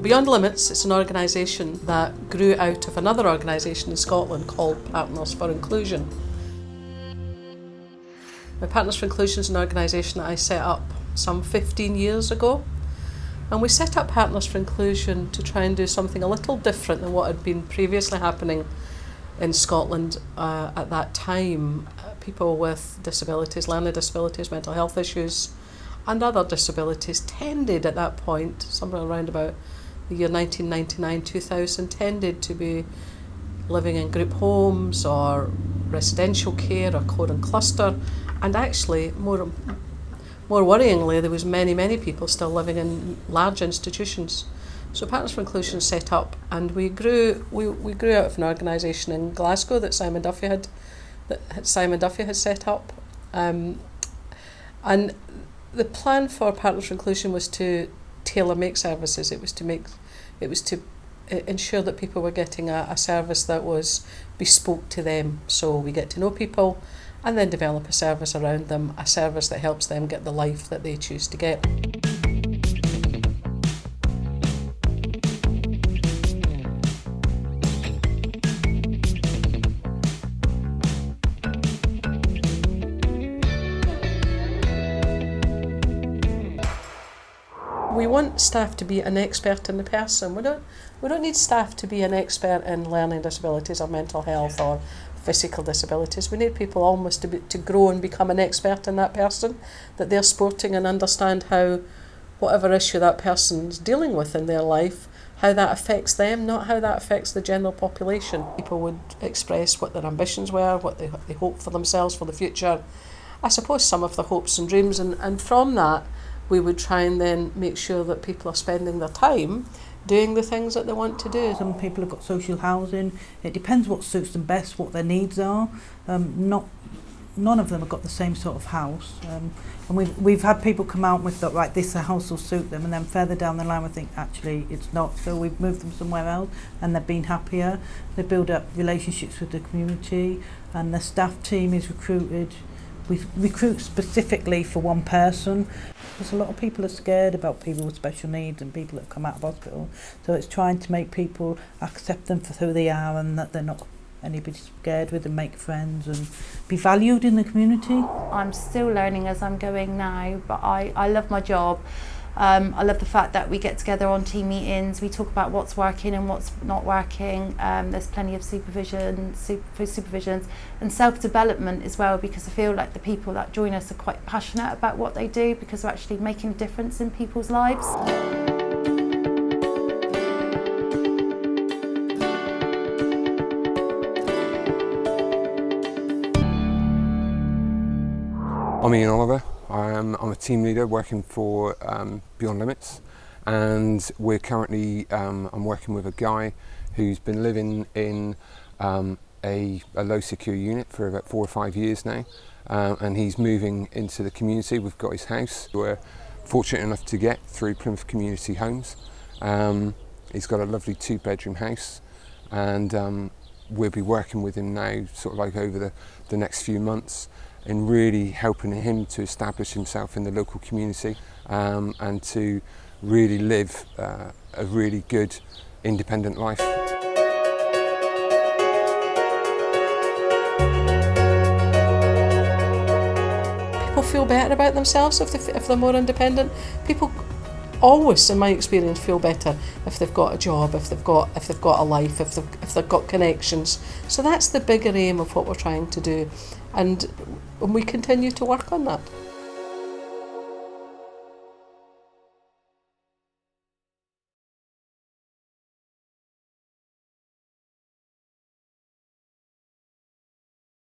Beyond Limits is an organisation that grew out of another organisation in Scotland called Partners for Inclusion. Partners for Inclusion is an organisation that I set up some 15 years ago. And we set up Partners for Inclusion to try and do something a little different than what had been previously happening in Scotland at that time. People with disabilities, learning disabilities, mental health issues and other disabilities tended at that point, somewhere around about the year 1999-2000, tended to be living in group homes or residential care or core and cluster, and actually more worryingly, there was many people still living in large institutions. So Partners for Inclusion set up, and we grew out of an organisation in Glasgow that Simon Duffy had set up, and the plan for Partners for Inclusion was to tailor make services. It was to ensure that people were getting a service that was bespoke to them. So we get to know people and then develop a service around them, a service that helps them get the life that they choose to get. We want staff to be an expert in the person. We don't need staff to be an expert in learning disabilities or mental health or physical disabilities. We need people almost to grow and become an expert in that person, that they're supporting and understand how whatever issue that person's dealing with in their life, how that affects them, not how that affects the general population. People would express what their ambitions were, what they hope for themselves for the future. I suppose some of their hopes and dreams, and from that we would try and then make sure that people are spending their time doing the things that they want to do. Some people have got social housing. It depends what suits them best, what their needs are. None of them have got the same sort of house. And we've had people come out with that, right, this house will suit them, and then further down the line we think actually it's not. So we've moved them somewhere else and they've been happier. They build up relationships with the community, and the staff team is recruited. We recruit specifically for one person, because a lot of people are scared about people with special needs and people that come out of hospital. So it's trying to make people accept them for who they are, and that they're not anybody scared with, and make friends and be valued in the community. I'm still learning as I'm going now, but I love my job. I love the fact that we get together on team meetings, we talk about what's working and what's not working. There's plenty of supervisions and self-development as well, because I feel like the people that join us are quite passionate about what they do, because they're actually making a difference in people's lives. I'm Ian Oliver. I'm a team leader working for Beyond Limits, and we're currently I'm working with a guy who's been living in a low secure unit for about 4 or 5 years now, and he's moving into the community. We've got his house. We're fortunate enough to get through Plymouth Community Homes. He's got a lovely 2-bedroom house, and we'll be working with him now sort of like over the next few months, in really helping him to establish himself in the local community, and to really live a really good independent life. People feel better about themselves if they're more independent. People always, in my experience, feel better if they've got a job, if they've got a life, if they've got connections. So that's the bigger aim of what we're trying to do, and we continue to work on that.